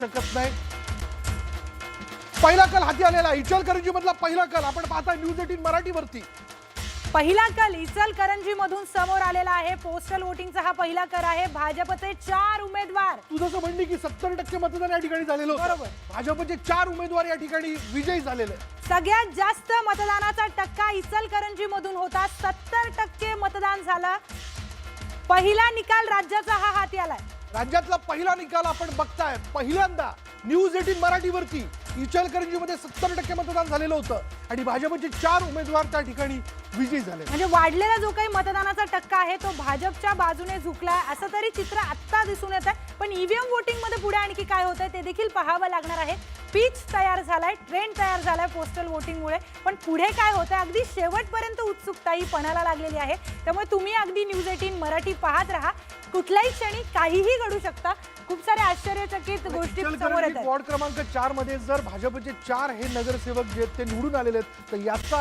शकत नाही। पहिला कल हाती आलेला इचलकरंजी मधला पहिला कल आपण पाहता न्यूज 18 मराठीवरती। पहिला कल इचलकरंजी मधून समोर आलेला आहे। पोस्टल वोटिंगचा हा पहिला कल आहे। भाजपचे 4 उमेदवार, तू जसं म्हणली की 70% मतदान या ठिकाणी झालेलं होतं। बरोबर। भाजपचे 4 उमेदवार या ठिकाणी विजयी झालेले। सगळ्यात जास्त मतदानाचा टक्का इचलकरंजी मधून होता। 70% मतदान झालं। पहिला निकाल राज्याचा हा हाती आलाय। राज्यातला पहिला निकाल आपण बघताय। पहिल्यांदा न्यूज 18 मराठीवरती इचलकरंजीमध्ये 70% मतदान झालेलं होतं आणि भाजपचे 4 उमेदवार त्या ठिकाणी विजयी झाले। म्हणजे वाढलेला जो काही मतदानाचा टक्का आहे तो भाजपच्या बाजूने झुकलाय असं तरी चित्र आत्ता दिसून येत आहे। पण ईव्हीएम वोटिंग मध्ये पुढे आणखी काय होतंय ते देखील पाहावं लागणार आहे। पिच तयार झालाय, ट्रेंड तयार झालाय पोस्टल वोटिंगमुळे, पण पुढे काय होतंय अगदी शेवटपर्यंत उत्सुकता ही पणाला लागलेली आहे। त्यामुळे तुम्ही अगदी न्यूज 18 मराठी पाहत राहा। कुठल्याही क्षणी काहीही घडू शकतं। खूप सारे आश्चर्यचकित गोष्टी समोर येतात। वॉर्ड क्रमांक 4 मध्ये जर भाजपचे 4 हे नगरसेवक जे ते निवडून आलेले आहेत तर याचा